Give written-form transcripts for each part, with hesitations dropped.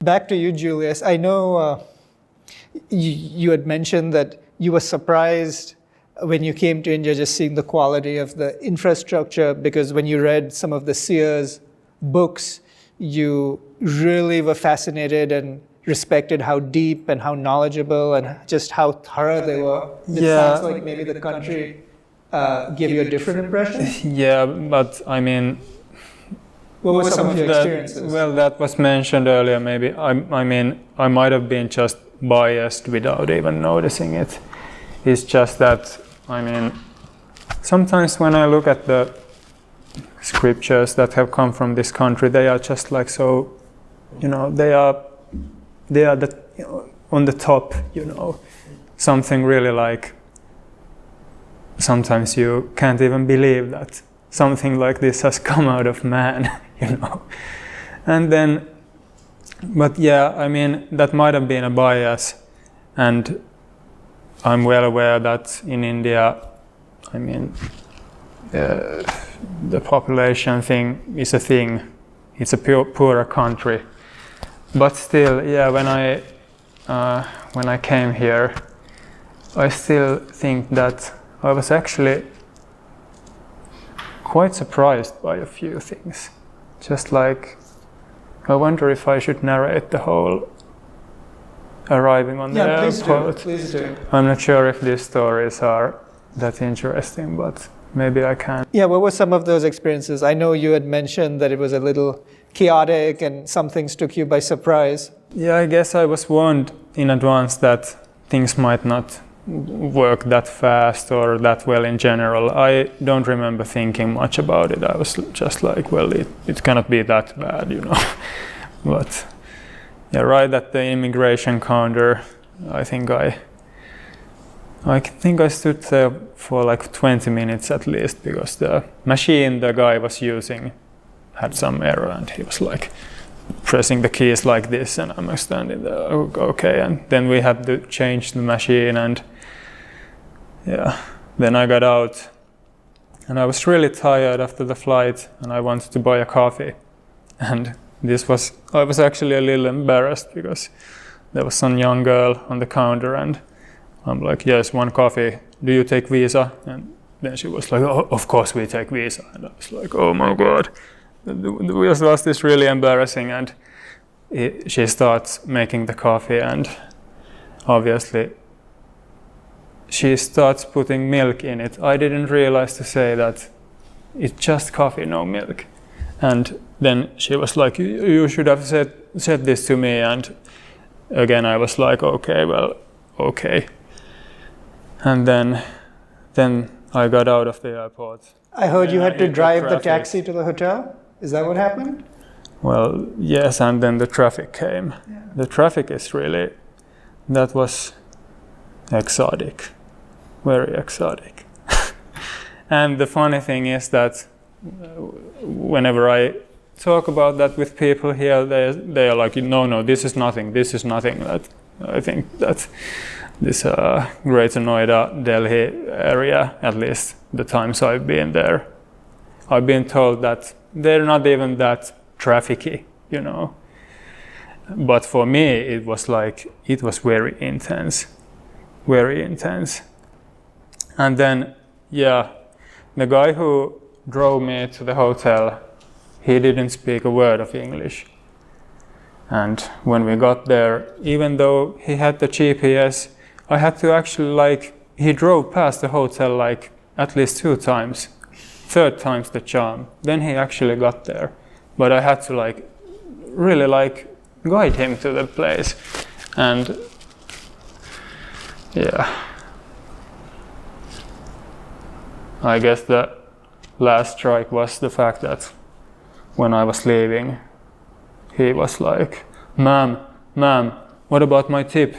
back to you, Julius. I know you had mentioned that you were surprised when you came to India just seeing the quality of the infrastructure, because when you read some of the seers' books, you really were fascinated and respected how deep and how knowledgeable and just how thorough they were. It sounds like maybe the country gave you a different impression? Yeah, but I mean... What were some of your experiences? Well, that was mentioned earlier, maybe. I mean, I might have been just biased without even noticing it. It's just that, I mean, sometimes when I look at the scriptures that have come from this country, they are just like so, you know, they are the, on the top, you know, something really like, sometimes you can't even believe that something like this has come out of man, you know. And then, but yeah, I mean, that might have been a bias, and I'm well aware that in India, I mean, the population thing is a thing. It's a poorer country. But still, yeah, when I came here, I still think that I was actually quite surprised by a few things. Just like, I wonder if I should narrate the whole arriving on the airport. Please do. I'm not sure if these stories are that interesting, but maybe I can. Yeah, what were some of those experiences? I know you had mentioned that it was a little chaotic and some things took you by surprise. Yeah, I guess I was warned in advance that things might not work that fast or that well in general. I don't remember thinking much about it. I was just like, well, it cannot be that bad, you know. But yeah, right at the immigration counter, I think I stood there for like 20 minutes at least, because the machine the guy was using had some error, and he was like pressing the keys like this, and I'm standing there, okay, and then we had to change the machine, and yeah, then I got out, and I was really tired after the flight, and I wanted to buy a coffee, and I was actually a little embarrassed because there was some young girl on the counter, and I'm like, yes, one coffee, do you take Visa? And then she was like, oh, of course we take Visa, and I was like, oh my god, it was this really embarrassing, and she starts making the coffee, and obviously she starts putting milk in it. I didn't realize to say that it's just coffee, no milk. And then she was like, you should have said this to me. And again, I was like, okay, well, okay. And then I got out of the airport. I heard you had to drive the taxi to the hotel. Is that what happened? Well, yes, and then the traffic came. Yeah. The traffic is really, that was exotic, very exotic. And the funny thing is that whenever I talk about that with people here, they are like, no, this is nothing. That I think that this Greater Noida, Delhi area, at least the times I've been there, I've been told that they're not even that trafficky, you know. But for me, it was very intense. Very intense. And then, yeah, the guy who drove me to the hotel, he didn't speak a word of English. And when we got there, even though he had the GPS, I had to actually he drove past the hotel at least 2 times. 3rd time's the charm. Then he actually got there. But I had to really guide him to the place. And yeah, I guess the last strike was the fact that when I was leaving, he was like, ma'am, what about my tip?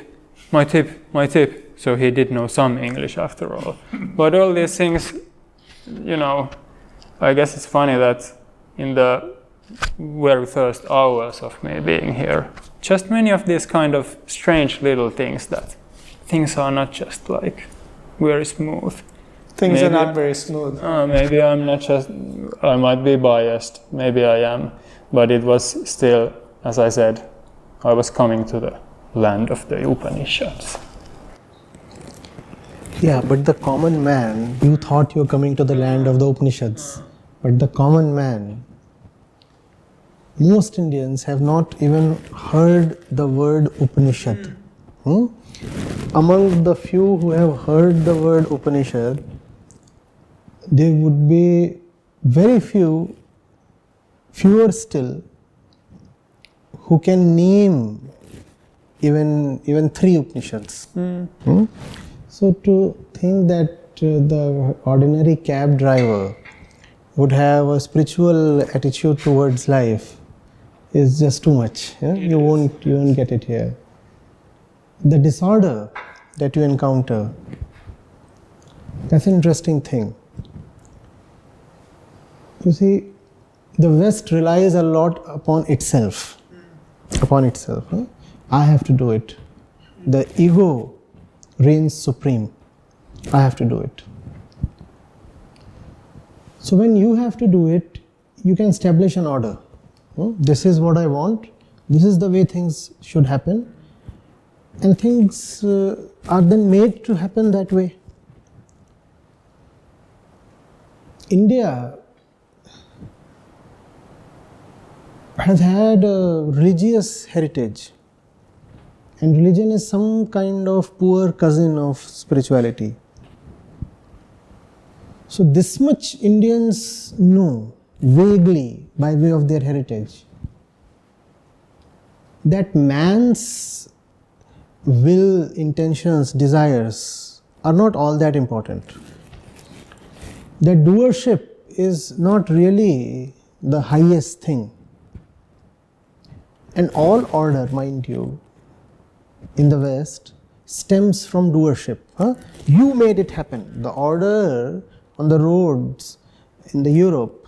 My tip. So he did know some English after all. But all these things, you know, I guess it's funny that in the very first hours of me being here, just many of these kind of strange little things that things are not just very smooth. Things are not very smooth. Maybe I'm not just, I might be biased, maybe I am, but it was still, as I said, I was coming to the land of the Upanishads. Yeah, but the common man, you thought you were coming to the land of the Upanishads. But the common man, most Indians have not even heard the word Upanishad. Among the few who have heard the word Upanishad, there would be very fewer still, who can name even 3 Upanishads. So to think that the ordinary cab driver would have a spiritual attitude towards life is just too much. Yeah? You won't get it here. The disorder that you encounter, that's an interesting thing. You see, the West relies a lot upon itself. I have to do it. The ego reigns supreme. I have to do it. So when you have to do it, you can establish an order. This is what I want. This is the way things should happen. And things are then made to happen that way. India has had a religious heritage, and religion is some kind of poor cousin of spirituality. So this much Indians know vaguely by way of their heritage, that man's will, intentions, desires are not all that important. That doership is not really the highest thing. And all order, mind you, in the West stems from doership. You made it happen. The order on the roads in the Europe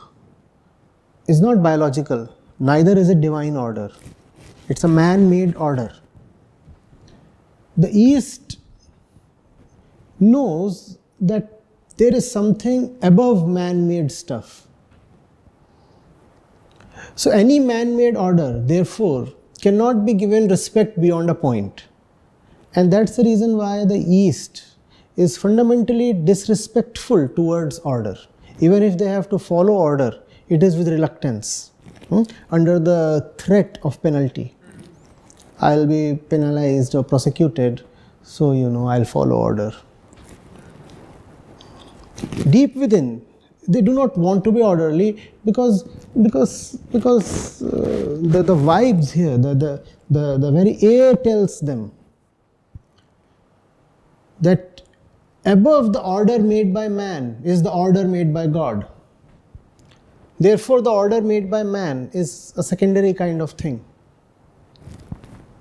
is not biological, neither is it divine order. It's a man-made order. The East knows that there is something above man-made stuff. So any man-made order, therefore, cannot be given respect beyond a point. And that's the reason why the East is fundamentally disrespectful towards order. Even if they have to follow order, it is with reluctance, under the threat of penalty. I'll be penalized or prosecuted, so I'll follow order. Deep within, they do not want to be orderly because the vibes here, the very air tells them that above the order made by man is the order made by God. Therefore, the order made by man is a secondary kind of thing.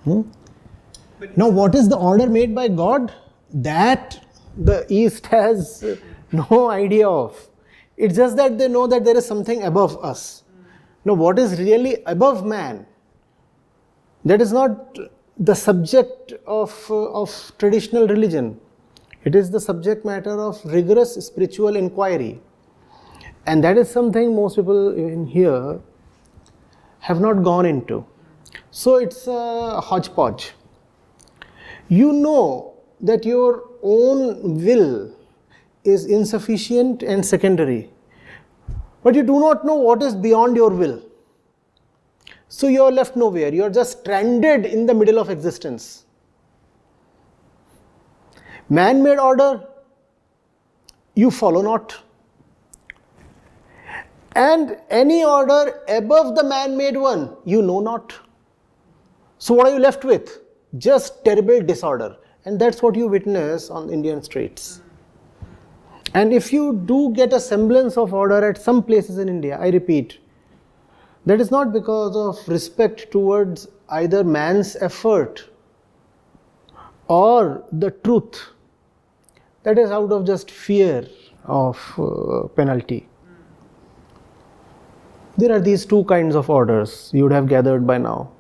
Now, what is the order made by God? That the East has no idea of. It's just that they know that there is something above us. Now, what is really above man? That is not the subject of traditional religion. It is the subject matter of rigorous spiritual inquiry. And that is something most people in here have not gone into. So it's a hodgepodge. You know that your own will is insufficient and secondary, but you do not know what is beyond your will. So you are left nowhere. You are just stranded in the middle of existence. Man-made order, you follow not. And any order above the man-made one, you know not. So what are you left with? Just terrible disorder. And that's what you witness on Indian streets. And if you do get a semblance of order at some places in India, I repeat, that is not because of respect towards either man's effort or the truth. That is out of just fear of penalty. There are these two kinds of orders you would have gathered by now.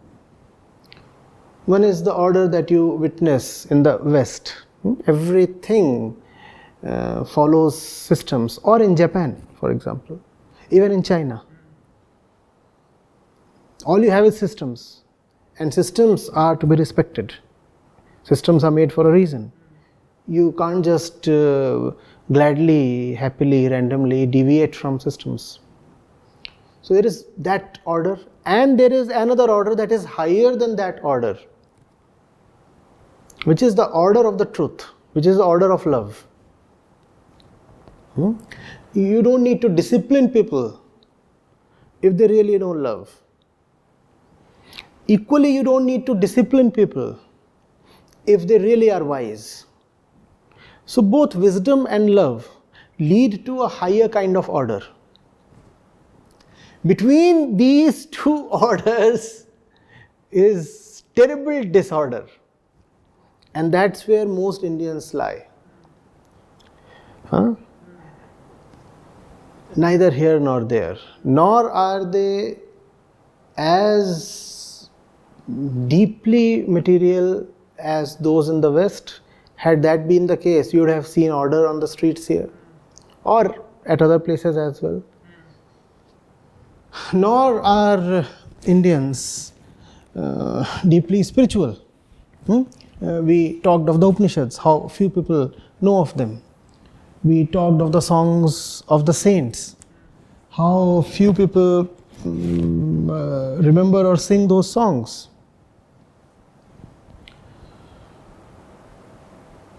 One is the order that you witness in the West. Everything follows systems, or in Japan, for example, even in China. All you have is systems, and systems are to be respected. Systems are made for a reason. You can't just gladly, happily, randomly deviate from systems. So there is that order, and there is another order that is higher than that order, which is the order of the truth, which is the order of love. You don't need to discipline people if they really don't love. Equally, you don't need to discipline people if they really are wise. So both wisdom and love lead to a higher kind of order. Between these two orders is terrible disorder, and that's where most Indians lie. Neither here nor there, nor are they as deeply material as those in the West. Had that been the case, you would have seen order on the streets here or at other places as well. Nor are Indians deeply spiritual. We talked of the Upanishads, how few people know of them. We talked of the songs of the saints, how few people remember or sing those songs.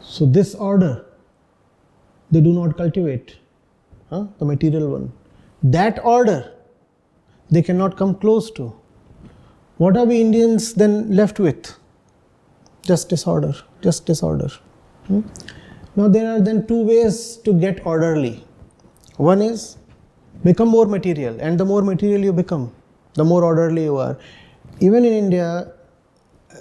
So this order, they do not cultivate, the material one. That order, they cannot come close to. What are we Indians then left with? Just disorder, just disorder. Now there are then two ways to get orderly. One is become more material, and the more material you become, the more orderly you are. Even in India,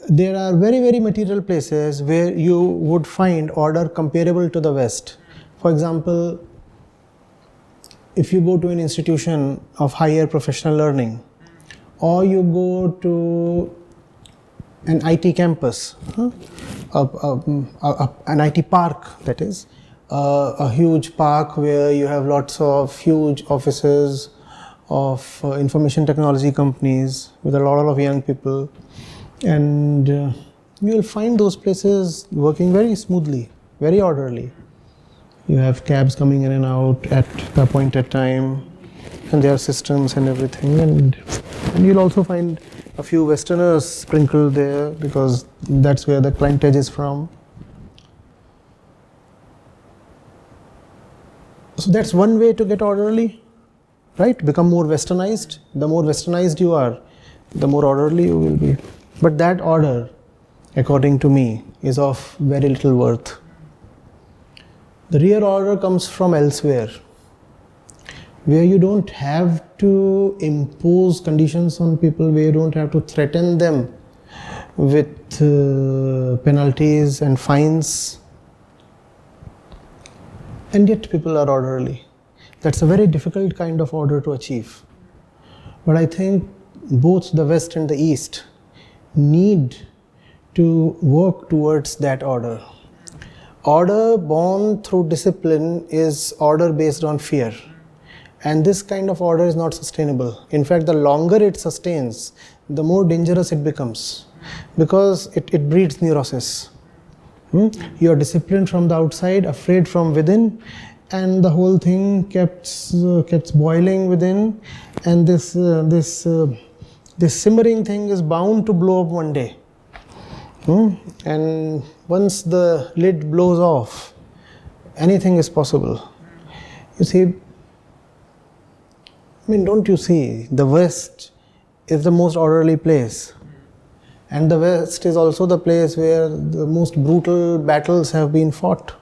there are very, very material places where you would find order comparable to the West. For example, if you go to an institution of higher professional learning, or you go to an IT campus, an IT park, that is, a huge park where you have lots of huge offices of information technology companies with a lot of young people, and you will find those places working very smoothly, very orderly. You have cabs coming in and out at the appointed time, and there are systems and everything, and you'll also find a few Westerners sprinkled there because that's where the clientage is from. So that's one way to get orderly, right? Become more Westernized. The more Westernized you are, the more orderly you will be. But that order, according to me, is of very little worth. The real order comes from elsewhere, where you don't have to impose conditions on people, where you don't have to threaten them with penalties and fines, and yet people are orderly. That's a very difficult kind of order to achieve. But I think both the West and the East need to work towards that order. Order born through discipline is order based on fear. And this kind of order is not sustainable. In fact, the longer it sustains, the more dangerous it becomes, because it breeds neurosis. You are disciplined from the outside, afraid from within, and the whole thing keeps boiling within, and this simmering thing is bound to blow up one day. And once the lid blows off, anything is possible. You see, don't you see, the West is the most orderly place, and the West is also the place where the most brutal battles have been fought.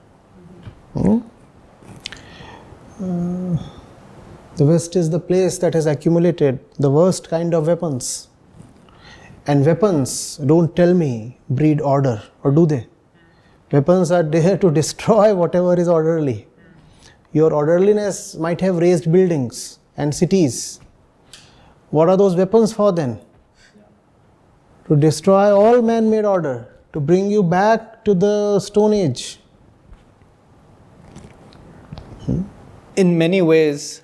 The West is the place that has accumulated the worst kind of weapons. And weapons, don't tell me, breed order, or do they? Weapons are there to destroy whatever is orderly. Your orderliness might have raised buildings and cities. What are those weapons for then? To destroy all man-made order, to bring you back to the Stone Age. In many ways,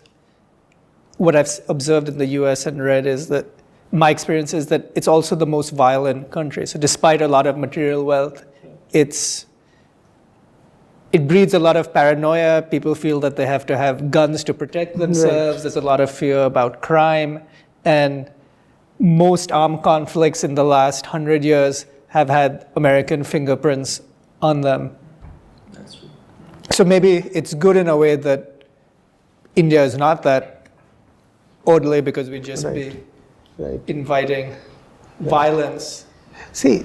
what I've observed in the US and read is that my experience is that it's also the most violent country. So despite a lot of material wealth, it breeds a lot of paranoia. People feel that they have to have guns to protect themselves. Right. There's a lot of fear about crime. And most armed conflicts in the last 100 years have had American fingerprints on them. That's true. So maybe it's good in a way that India is not that orderly, because we just be inviting violence. See,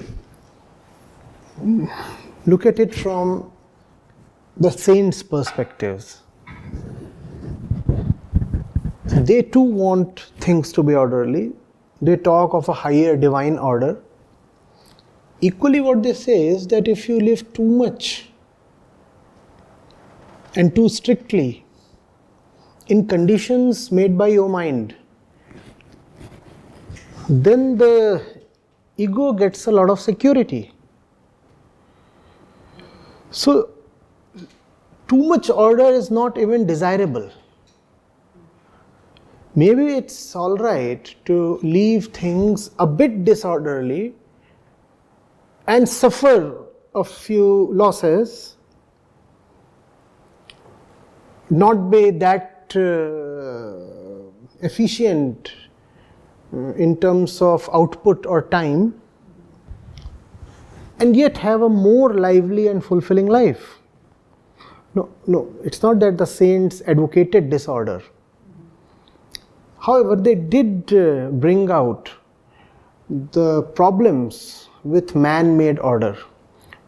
look at it from the saints' perspectives. They too want things to be orderly. They talk of a higher divine order. Equally, what they say is that if you live too much and too strictly in conditions made by your mind, then the ego gets a lot of security. So, too much order is not even desirable. Maybe it's all right to leave things a bit disorderly and suffer a few losses, not be that efficient in terms of output or time, and yet have a more lively and fulfilling life. No, it's not that the saints advocated disorder. However, they did bring out the problems with man-made order,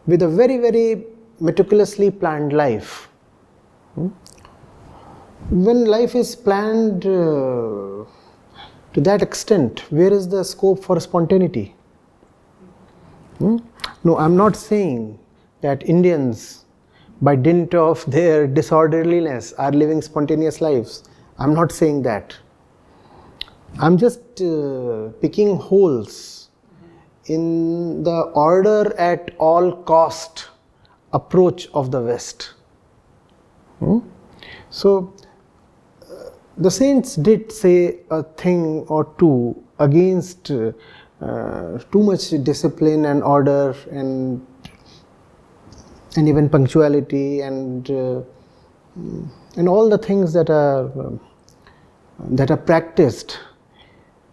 with a very, very meticulously planned life. When life is planned to that extent, where is the scope for spontaneity? No, I'm not saying that Indians, by dint of their disorderliness, are living spontaneous lives. I'm not saying that. I'm just picking holes in the order at all cost approach of the West. So, the saints did say a thing or two against too much discipline and order and even punctuality and all the things that are practiced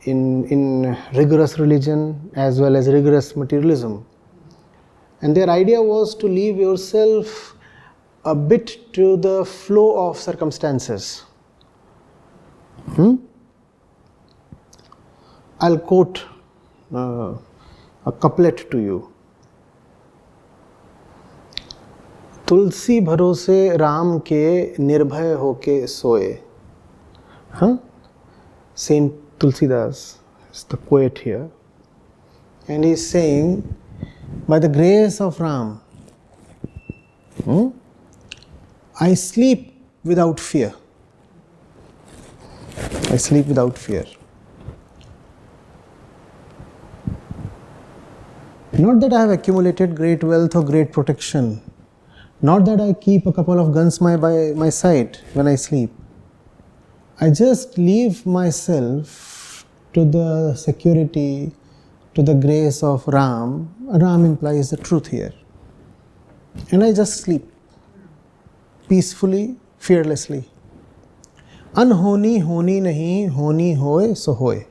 in rigorous religion as well as rigorous materialism. And their idea was to leave yourself a bit to the flow of circumstances. I'll quote a couplet to you. तुलसी भरोसे राम के निर्भय होके सोए. Saint Tulsidas is the poet here, and he is saying, by the grace of Ram, I sleep without fear. I sleep without fear. Not that I have accumulated great wealth or great protection. Not that I keep a couple of guns by my side when I sleep. I just leave myself to the security, to the grace of Ram. Ram implies the truth here. And I just sleep peacefully, fearlessly. Anhoni honi nahi, honi hoy so hoy.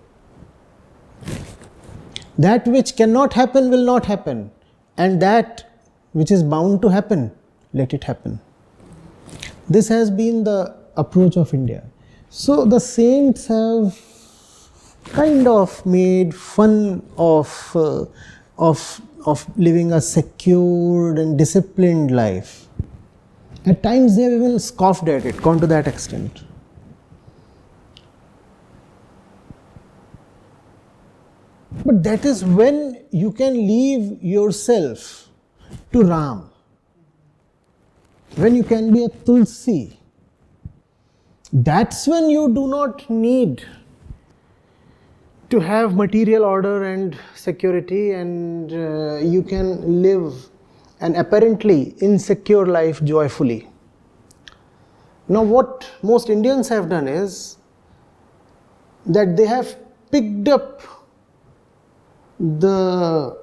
That which cannot happen will not happen, and that which is bound to happen, let it happen. This has been the approach of India. So the saints have kind of made fun of living a secured and disciplined life. At times they have even scoffed at it, gone to that extent. But that is when you can leave yourself to Ram. When you can be a Tulsi. That's when you do not need to have material order and security, and you can live an apparently insecure life joyfully. Now what most Indians have done is that they have picked up the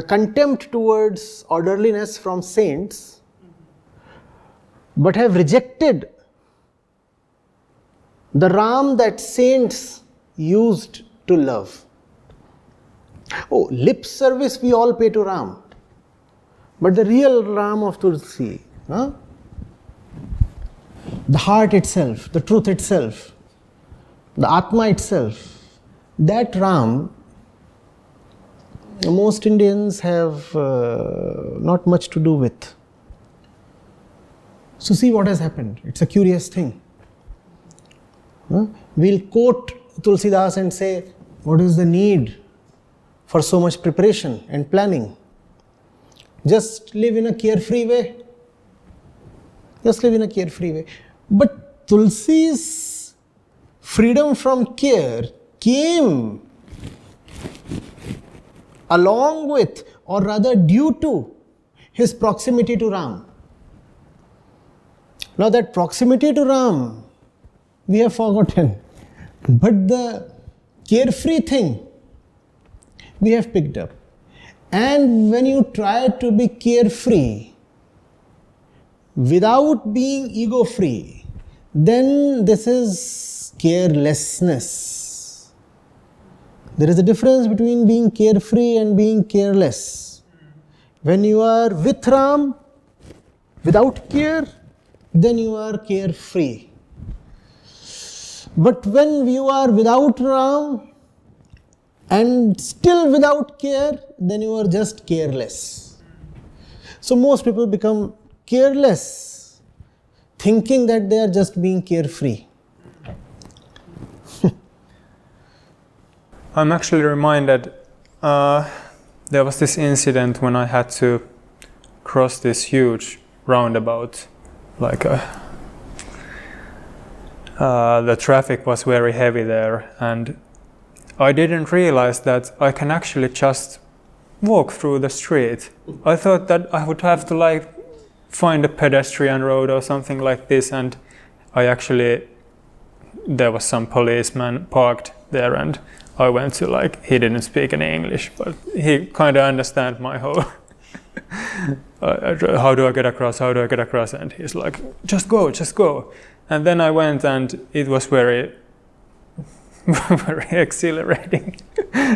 contempt towards orderliness from saints, but have rejected the Ram that saints used to love. Oh, lip service we all pay to Ram, but the real Ram of Tulsi, the heart itself, the truth itself, the Atma itself, that Ram, most Indians have not much to do with. So see what has happened. It's a curious thing. We'll quote Tulsidas and say, what is the need for so much preparation and planning? Just live in a carefree way. Just live in a carefree way. But Tulsi's freedom from care came along with, or rather due to, his proximity to Ram. Now that proximity to Ram, we have forgotten. But the carefree thing, we have picked up. And when you try to be carefree without being ego-free, then this is carelessness. There is a difference between being carefree and being careless. When you are with Ram, without care, then you are carefree. But when you are without Ram and still without care, then you are just careless. So most people become careless, thinking that they are just being carefree. I'm actually reminded, there was this incident when I had to cross this huge roundabout, like the traffic was very heavy there, and I didn't realize that I can actually just walk through the street. I thought that I would have to find a pedestrian road or something like this, and there was some policeman parked there, and I went to he didn't speak any English, but he kind of understand my whole how do I get across, and he's like, just go. And then I went, and it was very very exhilarating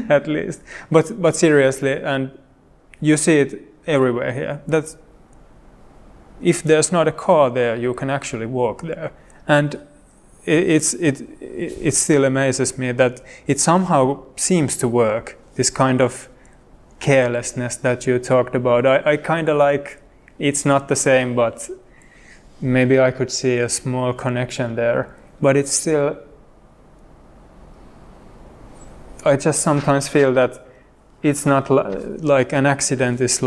at least, but seriously, and you see it everywhere here, that if there's not a car there, you can actually walk there. And it still amazes me that it somehow seems to work, this kind of carelessness that you talked about. I kind of it's not the same, but maybe I could see a small connection there. But it's still, I just sometimes feel that it's not like an accident is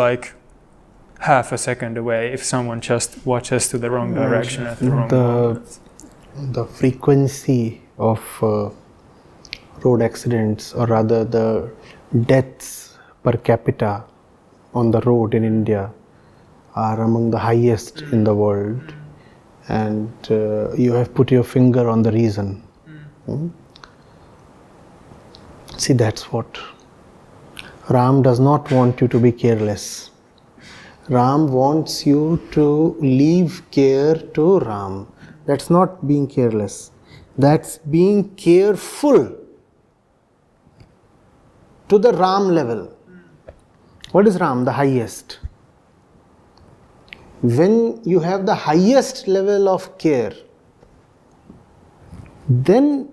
half a second away if someone just watches to the wrong direction at the wrong moment. The frequency of road accidents, or rather the deaths per capita on the road in India, are among the highest in the world, and you have put your finger on the reason. See, that's what Ram does not want you to be careless. Ram wants you to leave care to Ram. That's not being careless. That's being careful to the Ram level. What is Ram? The highest. When you have the highest level of care, then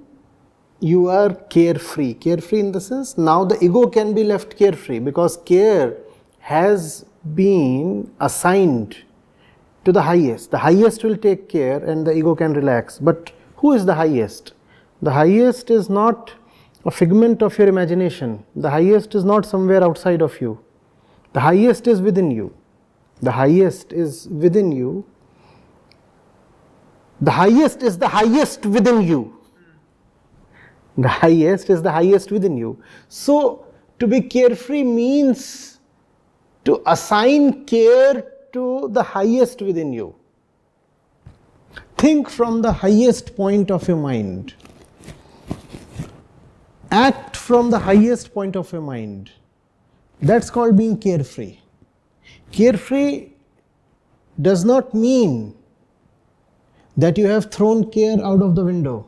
you are carefree. Carefree in the sense, now the ego can be left carefree, because care has been assigned to the highest. The highest will take care and the ego can relax. But who is the highest? The highest is not a figment of your imagination. The highest is not somewhere outside of you. The highest is within you. The highest is within you. The highest is the highest within you. The highest is the highest within you. So, to be carefree means to assign care to the highest within you. Think from the highest point of your mind. act from the highest point of your mind. That's called being carefree. Carefree does not mean that you have thrown care out of the window.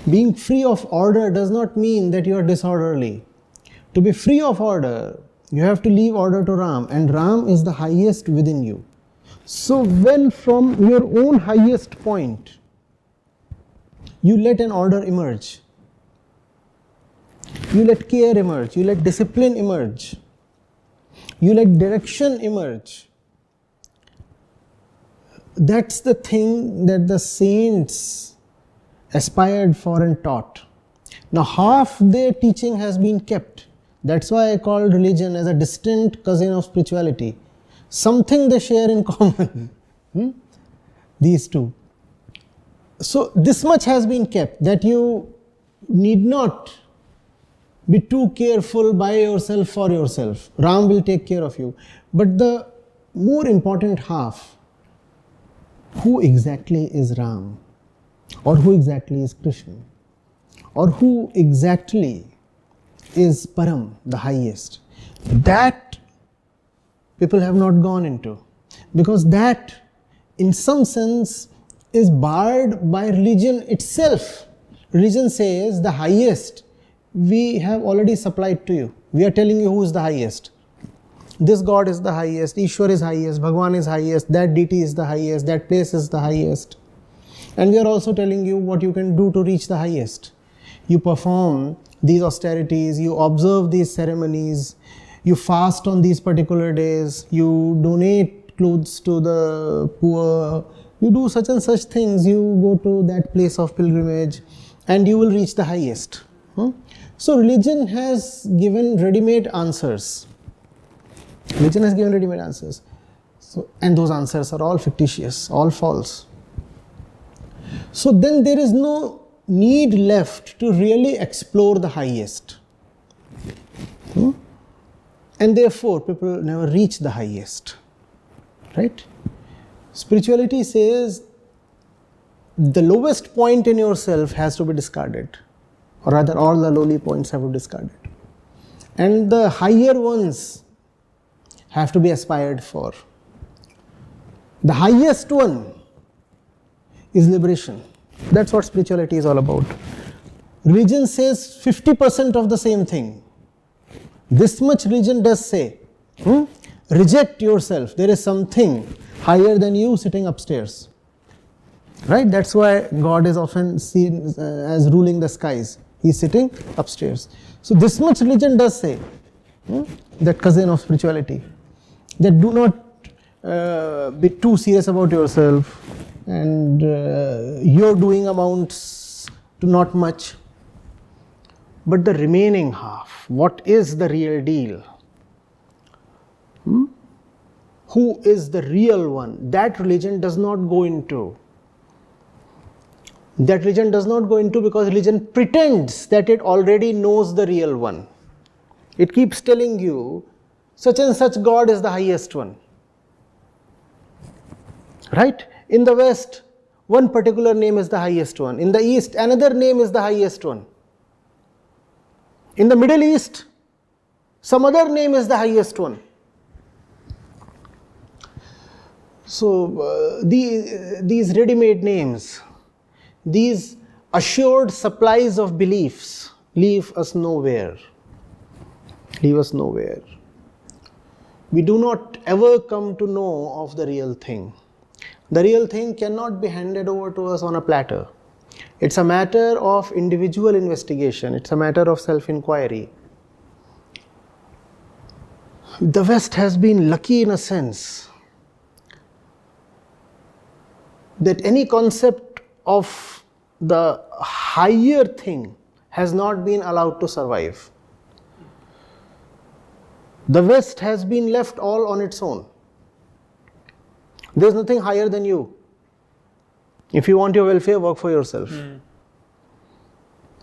Being free of order does not mean that you are disorderly. To be free of order, you have to leave order to Ram, and Ram is the highest within you. So when from your own highest point, you let an order emerge, you let care emerge, you let discipline emerge, you let direction emerge. That's the thing that the saints aspired for and taught. Now half their teaching has been kept. That's why I called religion as a distant cousin of spirituality. Something they share in common. These two. So this much has been kept, that you need not be too careful by yourself for yourself. Ram will take care of you. But the more important half, who exactly is Ram? Or who exactly is Krishna? Or who exactly is Param, the highest? That people have not gone into, because that in some sense is barred by religion itself. Religion says the highest we have already supplied to you. We are telling you who is the highest. This God is the highest, Ishwar is highest, Bhagwan is highest, that deity is the highest, that place is the highest. And we are also telling you what you can do to reach the highest. You perform these austerities, you observe these ceremonies, you fast on these particular days, you donate clothes to the poor, you do such and such things, you go to that place of pilgrimage, and you will reach the highest. So religion has given ready-made answers. Religion has given ready-made answers. And those answers are all fictitious, all false. So then there is no need left to really explore the highest. And therefore people never reach the highest. Right? Spirituality says the lowest point in yourself has to be discarded. Or rather, all the lowly points have to be discarded. And the higher ones have to be aspired for. The highest one is liberation. That's what spirituality is all about. Religion says 50% of the same thing. This much religion does say, reject yourself. There is something higher than you sitting upstairs. Right? That's why God is often seen as ruling the skies. He is sitting upstairs. So this much religion does say, that cousin of spirituality, that do not be too serious about yourself, and your doing amounts to not much. But the remaining half, what is the real deal? Who is the real one? That religion does not go into. That religion does not go into because religion pretends that it already knows the real one. It keeps telling you, such and such God is the highest one. Right? In the West, one particular name is the highest one. In the East, another name is the highest one. In the Middle East, some other name is the highest one. So these ready-made names, these assured supplies of beliefs leave us nowhere. Leave us nowhere. We do not ever come to know of the real thing. The real thing cannot be handed over to us on a platter. It's a matter of individual investigation. It's a matter of self-inquiry. The West has been lucky in a sense that any concept of the higher thing has not been allowed to survive. The West has been left all on its own. There is nothing higher than you. If you want your welfare, work for yourself.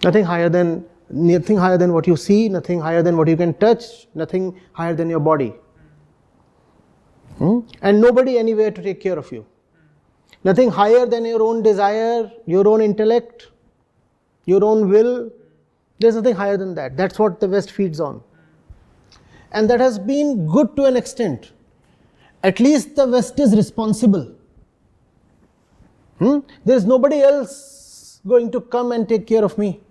Nothing higher than what you see, nothing higher than what you can touch, nothing higher than your body. And nobody anywhere to take care of you. Nothing higher than your own desire, your own intellect. your own will. There's nothing higher than that. That's what the West feeds on. And that has been good to an extent. At least the West is responsible. There is nobody else going to come and take care of me.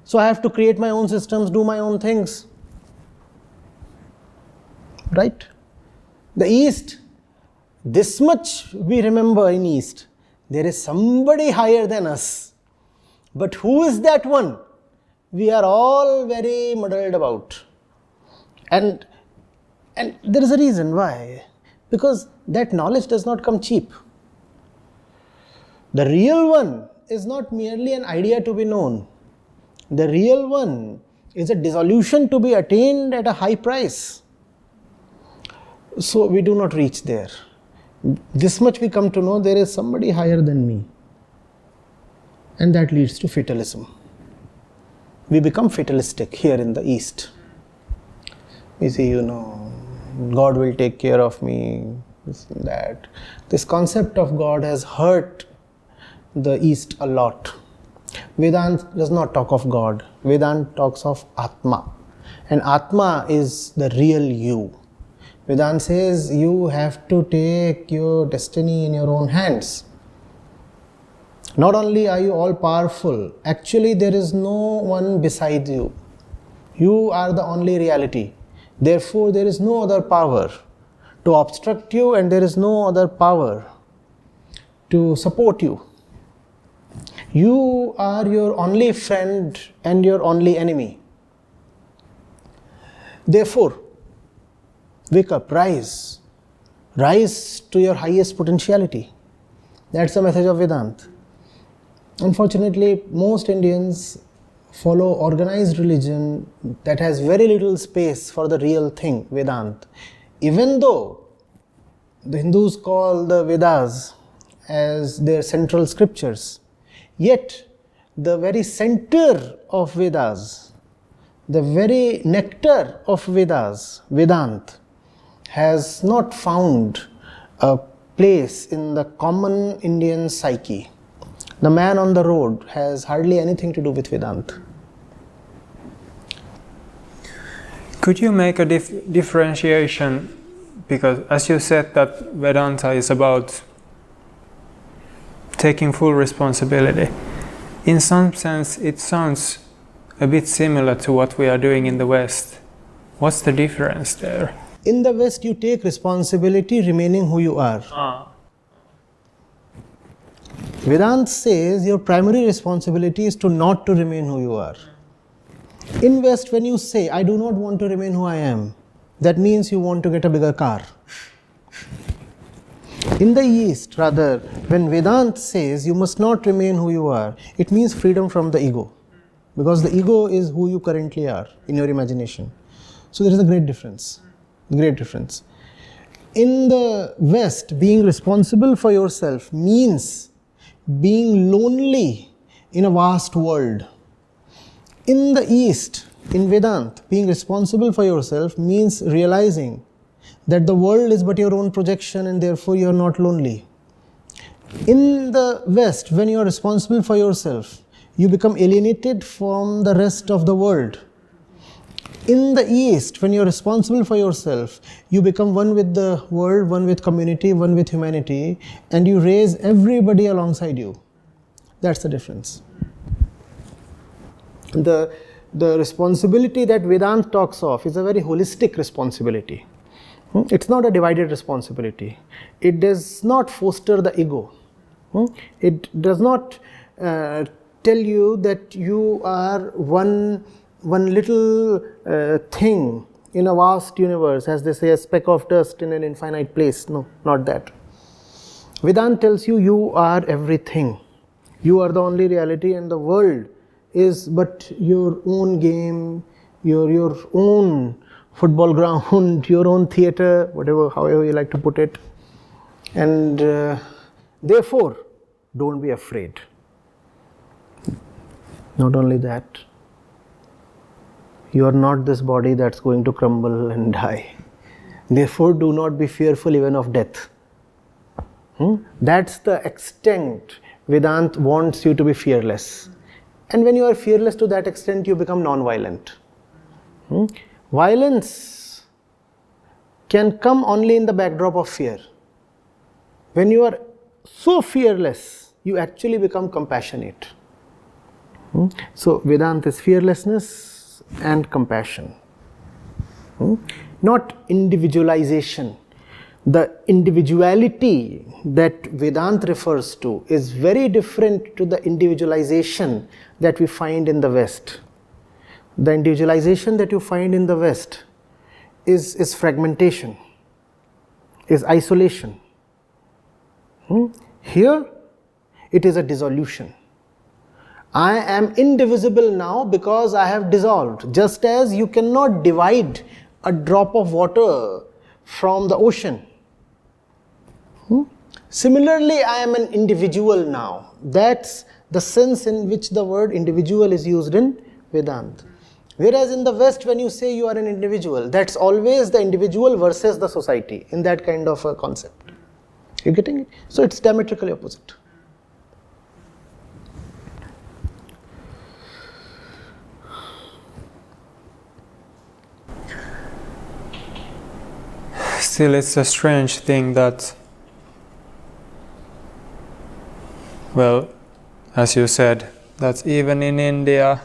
So I have to create my own systems, do my own things. Right? The East, this much we remember in East. There is somebody higher than us. But who is that one? We are all very muddled about. And there is a reason why. Because that knowledge does not come cheap. The real one is not merely an idea to be known. The real one is a dissolution to be attained at a high price. So we do not reach there. This much we come to know there is somebody higher than me. And that leads to fatalism. We become fatalistic here in the East. We say, God will take care of me, this and that. This concept of God has hurt the East a lot. Vedanta does not talk of God. Vedanta talks of Atma. And Atma is the real you. Vedanta says you have to take your destiny in your own hands. Not only are you all powerful, actually there is no one beside you. You are the only reality. Therefore there is no other power to obstruct you, and there is no other power to support you. You are your only friend and your only enemy. Therefore, wake up, rise. Rise to your highest potentiality. That's the message of Vedanta. Unfortunately, most Indians follow organized religion that has very little space for the real thing, Vedanta. Even though the Hindus call the Vedas as their central scriptures, yet the very center of Vedas, the very nectar of Vedas, Vedanta, has not found a place in the common Indian psyche. The man on the road has hardly anything to do with Vedanta. Could you make a differentiation? Because as you said that Vedanta is about taking full responsibility. In some sense, it sounds a bit similar to what we are doing in the West. What's the difference there? In the West, you take responsibility remaining who you are. Vedanta says your primary responsibility is to not to remain who you are. In West, when you say, I do not want to remain who I am, that means you want to get a bigger car. In the East, rather, when Vedanta says you must not remain who you are, it means freedom from the ego. Because the ego is who you currently are in your imagination. So there is a great difference. Great difference. In the West, being responsible for yourself means being lonely in a vast world. In the East, in Vedanta, being responsible for yourself means realizing that the world is but your own projection and therefore you are not lonely. In the West, when you are responsible for yourself, you become alienated from the rest of the world. In the East, when you are responsible for yourself, you become one with the world, one with community, one with humanity, and you raise everybody alongside you. That's the difference. The responsibility that Vedanta talks of is a very holistic responsibility. It's not a divided responsibility. It does not foster the ego. It does not tell you that you are one little thing in a vast universe, as they say, a speck of dust in an infinite place. No, not that. Vedanta tells you, you are everything. You are the only reality, and the world is but your own game, your own football ground, your own theater, however you like to put it. And therefore, don't be afraid. Not only that, you are not this body that's going to crumble and die. Therefore, do not be fearful even of death. That's the extent Vedanta wants you to be fearless. And when you are fearless to that extent, you become non-violent. Violence can come only in the backdrop of fear. When you are so fearless, you actually become compassionate. So Vedanta is fearlessness and compassion. Not individualization. The individuality that Vedanta refers to is very different to the individualization that we find in the West. The individualization that you find in the West is fragmentation, is isolation. Here, it is a dissolution. I am indivisible now because I have dissolved. Just as you cannot divide a drop of water from the ocean. Similarly, I am an individual now. That's the sense in which the word individual is used in Vedanta. Whereas in the West, when you say you are an individual, that's always the individual versus the society in that kind of a concept. You getting it? So it's diametrically opposite. Still, it's a strange thing that, well, as you said, that even in India,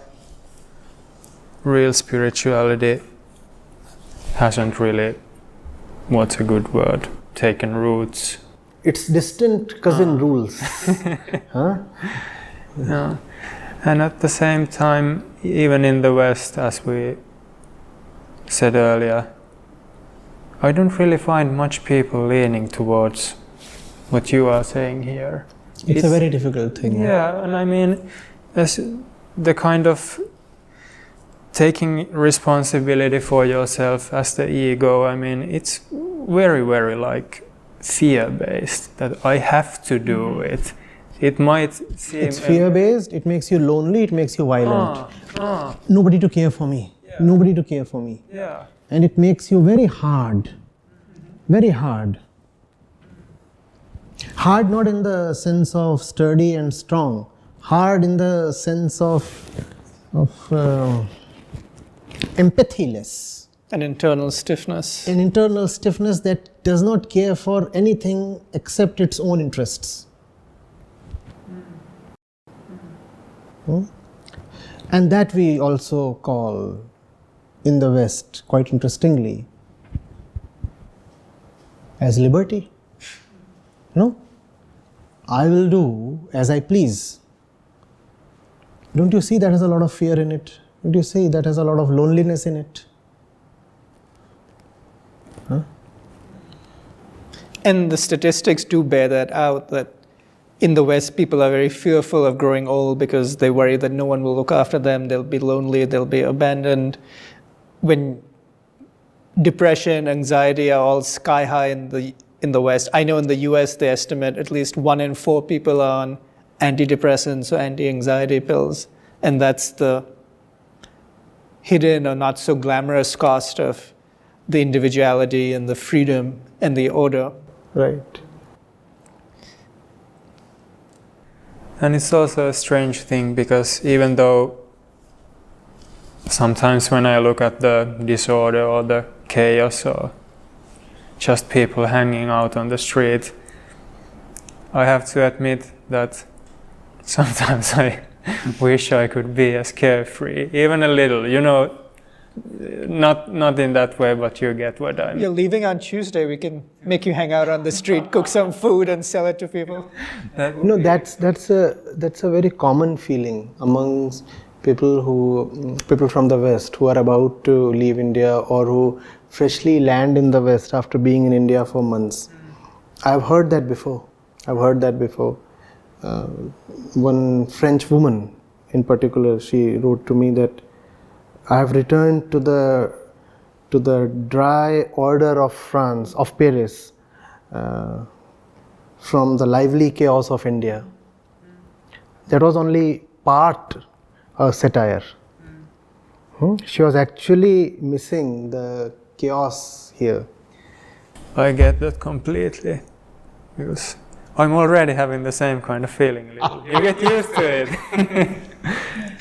real spirituality hasn't really, what's a good word, taken roots. Its distant cousin rules. Yeah. And at the same time, even in the West, as we said earlier, I don't really find much people leaning towards what you are saying here. It's a very difficult thing. Yeah, and I mean, as the kind of taking responsibility for yourself as the ego, I mean, it's very, very like fear-based, that I have to do it. It might seem... It's fear-based, it makes you lonely, it makes you violent. Nobody to care for me. Yeah. Nobody to care for me. Yeah. And it makes you very hard. Very hard. Hard not in the sense of sturdy and strong. Hard in the sense of empathyless. An internal stiffness. An internal stiffness that does not care for anything except its own interests. And that we also call in the West, quite interestingly, as liberty. No? I will do as I please. Don't you see that has a lot of fear in it? Don't you see that has a lot of loneliness in it? And the statistics do bear that out, that in the West, people are very fearful of growing old because they worry that no one will look after them, they'll be lonely, they'll be abandoned. When depression, anxiety are all sky high in the West. I know in the US, they estimate at least 1 in 4 people are on antidepressants or anti-anxiety pills. And that's the hidden or not so glamorous cost of the individuality and the freedom and the order. Right. And it's also a strange thing because even though sometimes when I look at the disorder or the chaos or just people hanging out on the street, I have to admit that sometimes I wish I could be as carefree, even a little, you know, not in that way, but you get what I mean. You're leaving on Tuesday, we can make you hang out on the street, cook some food and sell it to people. No, that's a very common feeling amongst people from the West who are about to leave India or who freshly land in the West after being in India for months. I've heard that before. One French woman in particular, she wrote to me that I have returned to the dry order of France, of Paris, from the lively chaos of India. That was only part satire. She was actually missing the chaos here. I get that completely, because I'm already having the same kind of feeling a little. You get used to it.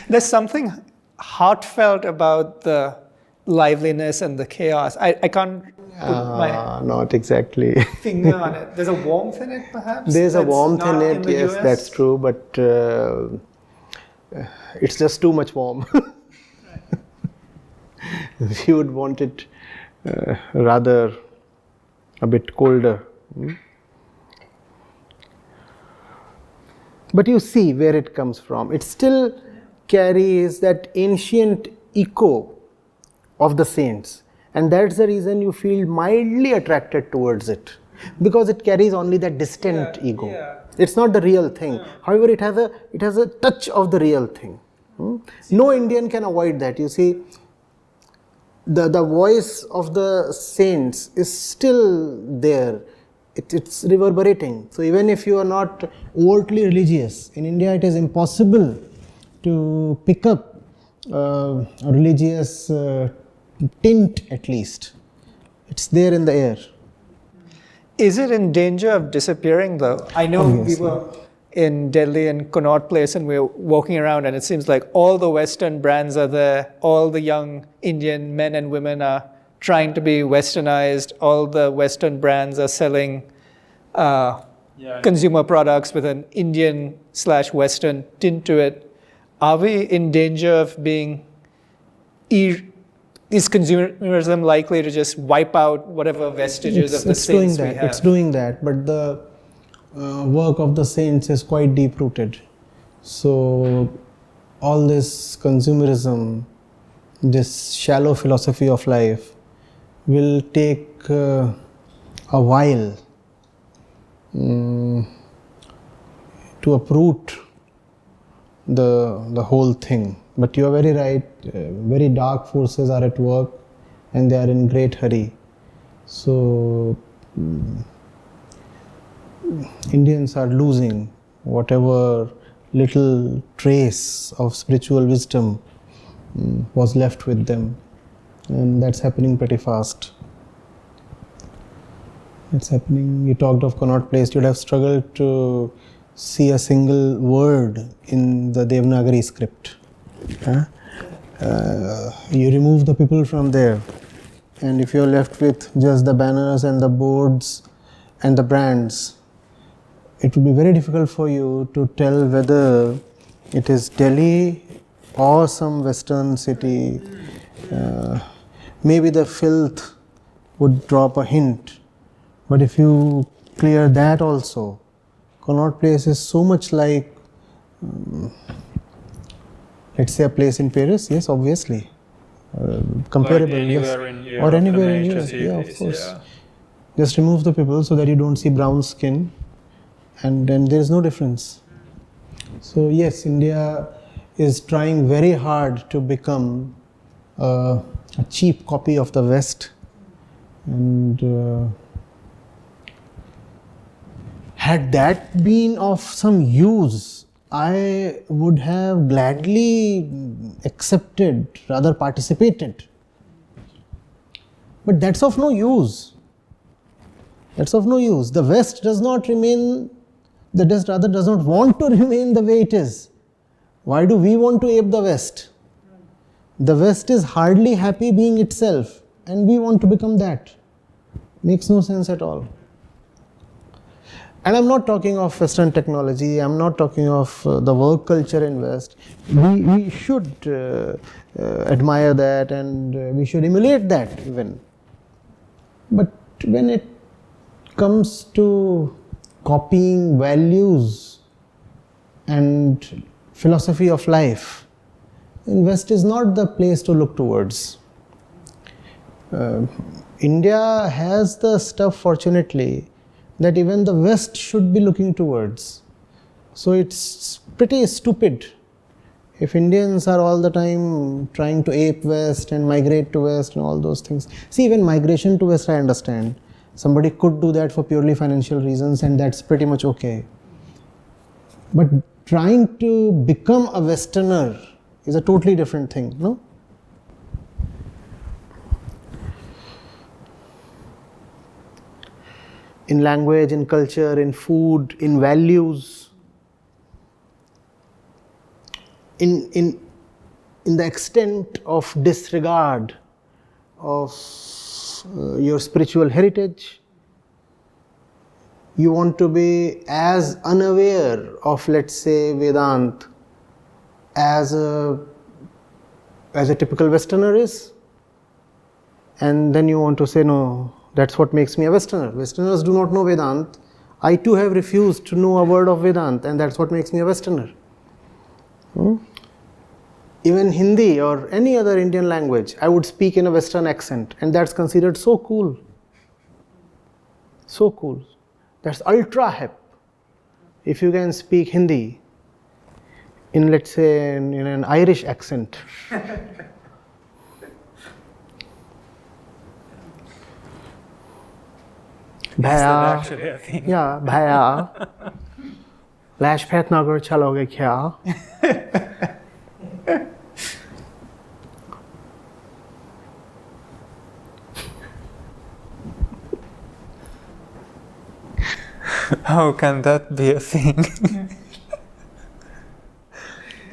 There's something heartfelt about the liveliness and the chaos. I can't put my Not exactly. finger on it. There's a warmth in it, perhaps? There's a that's warmth not in it, the yes, US? that's true, but it's just too much warm. We would want it rather a bit colder. But you see where it comes from. It still carries that ancient echo of the saints, and that's the reason you feel mildly attracted towards it, because it carries only that distant ego. It's not the real thing. However, it has a touch of the real thing. No Indian can avoid that. You see, the voice of the saints is still there. It's reverberating. So even if you are not overtly religious, in India it is impossible to pick up a religious tint, at least. It's there in the air. Is it in danger of disappearing, though? I know we were in Delhi in Connaught Place and we were walking around and it seems like all the Western brands are there. All the young Indian men and women are trying to be westernized. All the Western brands are selling consumer products with an Indian/Western tint to it. Are we in danger of being, is consumerism likely to just wipe out whatever vestiges of the saints we have? It's doing that, but the work of the saints is quite deep-rooted. So all this consumerism, this shallow philosophy of life will take a while to uproot the whole thing. But you are very right, very dark forces are at work and they are in great hurry. So Indians are losing whatever little trace of spiritual wisdom was left with them, and that's happening pretty fast. It's happening. You talked of Connaught Place. You'd have struggled to see a single word in the Devanagari script. You remove the people from there, and if you're left with just the banners and the boards and the brands, it would be very difficult for you to tell whether it is Delhi or some western city. Maybe the filth would drop a hint, but if you clear that also, Connaught Place is so much like, let's say, a place in Paris. Yes, obviously, comparable. Like anywhere in Europe, or anywhere the in major Europe. Yeah, of cities, course. yeah. Just remove the people so that you don't see brown skin, and then there is no difference. So yes, India is trying very hard to become a cheap copy of the West, and had that been of some use, I would have gladly accepted, rather participated. But that's of no use. That's of no use. The West does not remain, the West rather does not want to remain the way it is. Why do we want to ape the West? The West is hardly happy being itself, and we want to become that. Makes no sense at all. And I'm not talking of Western technology, I'm not talking of the work culture in West. We should admire that, and we should emulate that even. But when it comes to copying values and philosophy of life, West is not the place to look towards. India has the stuff, fortunately, that even the West should be looking towards. So it's pretty stupid if Indians are all the time trying to ape West and migrate to West and all those things. See, even migration to West I understand. Somebody could do that for purely financial reasons, and that's pretty much okay. But trying to become a Westerner is a totally different thing, no? In language, in culture, in food, in values, in in the extent of disregard of your spiritual heritage. You want to be as unaware of, let's say, Vedanta as a typical Westerner is, and then you want to say, no, that's what makes me a Westerner. Westerners do not know Vedanta. I too have refused to know a word of Vedanta, and that's what makes me a Westerner. Even Hindi or any other Indian language, I would speak in a Western accent, and that's considered so cool. So cool. That's ultra hip. If you can speak Hindi in, let's say, in an Irish accent. Bhaiya, Actually, I think. yeah, bhaiya, lash phet nagar chaloge kya? How can that be a thing?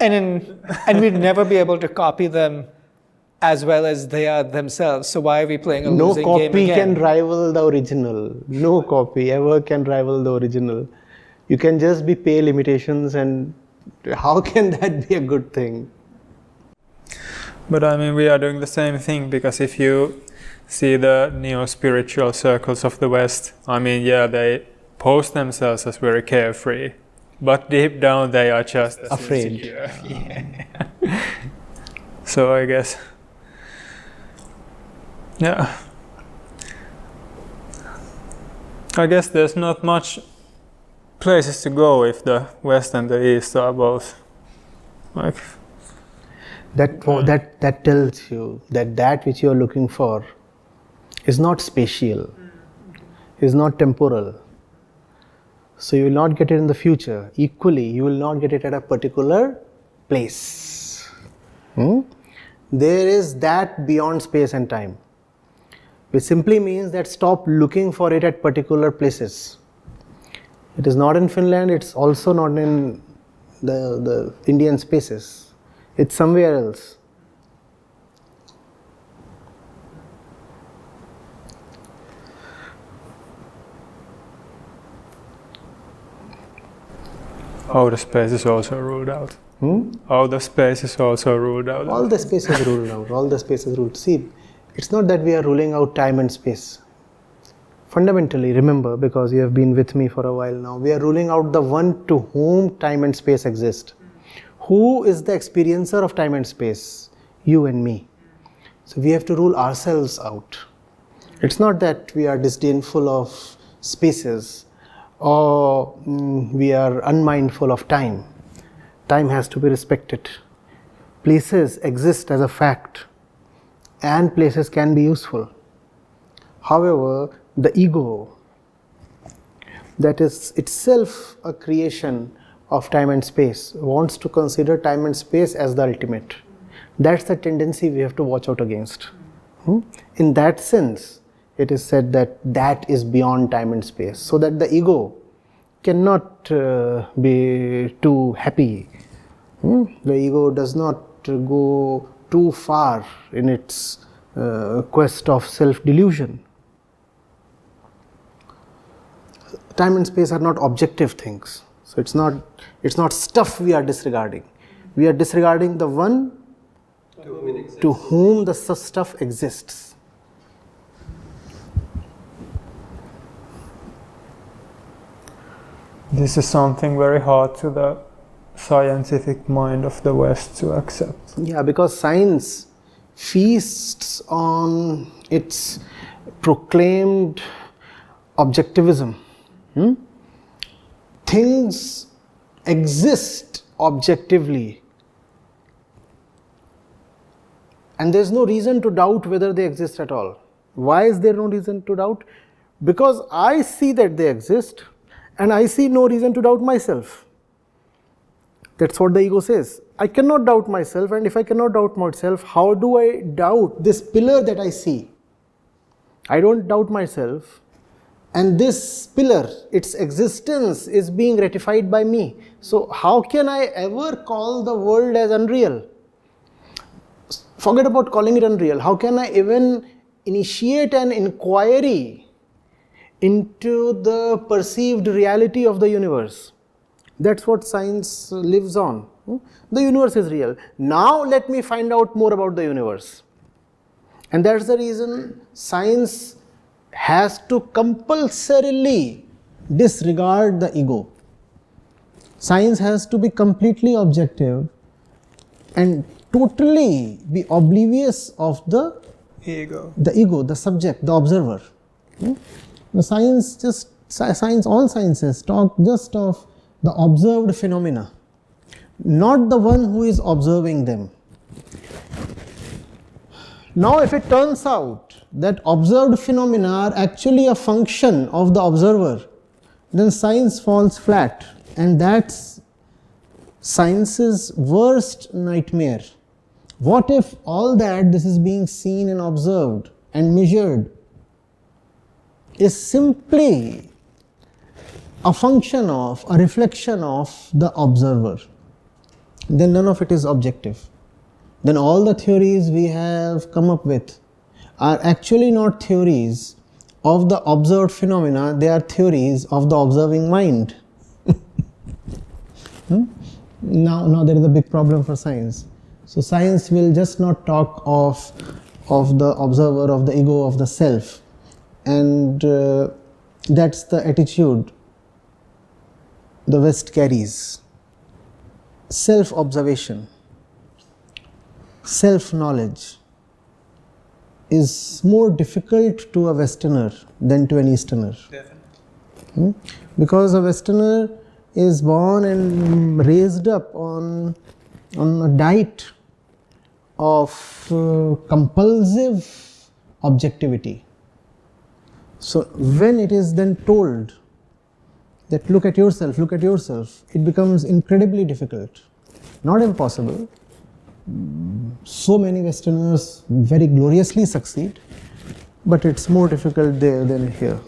And we'd never be able to copy them as well as they are themselves. So why are we playing a No losing game copy again? can rival the original. No copy ever can rival the original. You can just be pale imitations, and how can that be a good thing? But I mean, we are doing the same thing, because if you see the neo-spiritual circles of the West, I mean, yeah, they pose themselves as very carefree, but deep down they are just as Afraid. insecure. Yeah. So I guess, yeah, I guess there's not much places to go if the West and the East are both like. That tells you that which you are looking for is not spatial, is not temporal. So you will not get it in the future. Equally, you will not get it at a particular place. There is that beyond space and time, which simply means that stop looking for it at particular places. It is not in Finland, it's also not in the Indian spaces. It's somewhere else. Outer space is also ruled out. Outer space is also ruled out. All the space is ruled out. All the space is ruled. See, it's not that we are ruling out time and space. Fundamentally, remember, because you have been with me for a while now, we are ruling out the one to whom time and space exist. Who is the experiencer of time and space? You and me. So we have to rule ourselves out. It's not that we are disdainful of spaces or we are unmindful of time. Time has to be respected. Places exist as a fact, and places can be useful. However, the ego, that is itself a creation of time and space, wants to consider time and space as the ultimate. That's the tendency we have to watch out against. In that sense, it is said that that is beyond time and space, so that the ego cannot be too happy. The ego does not go too far in its quest of self-delusion. Time and space are not objective things. So it's not stuff we are disregarding. We are disregarding the one to whom the stuff exists. This is something very hard to the scientific mind of the West to accept. Yeah, because science feasts on its proclaimed objectivism. Things exist objectively, and there's no reason to doubt whether they exist at all. Why is there no reason to doubt? Because I see that they exist, and I see no reason to doubt myself. That's what the ego says. I cannot doubt myself, and if I cannot doubt myself, how do I doubt this pillar that I see? I don't doubt myself, and this pillar, its existence is being ratified by me. So how can I ever call the world as unreal? Forget about calling it unreal. How can I even initiate an inquiry into the perceived reality of the universe? That's what science lives on. The universe is real. Now let me find out more about the universe. And that's the reason science has to compulsorily disregard the ego. Science has to be completely objective and totally be oblivious of the ego, the subject, the observer. The all sciences talk just of the observed phenomena, not the one who is observing them. Now, if it turns out that observed phenomena are actually a function of the observer, then science falls flat, and that's science's worst nightmare. What if all that this is being seen and observed and measured is simply a function of, a reflection of the observer? Then none of it is objective. Then all the theories we have come up with are actually not theories of the observed phenomena, they are theories of the observing mind. Now there is a big problem for science. So science will just not talk of the observer, of the ego, of the self. And that's the attitude the West carries. Self-observation, self-knowledge is more difficult to a Westerner than to an Easterner. Definitely. Because a Westerner is born and raised up on a diet of compulsive objectivity. So when it is then told that look at yourself, it becomes incredibly difficult. Not impossible. So many Westerners very gloriously succeed, but it's more difficult there than here.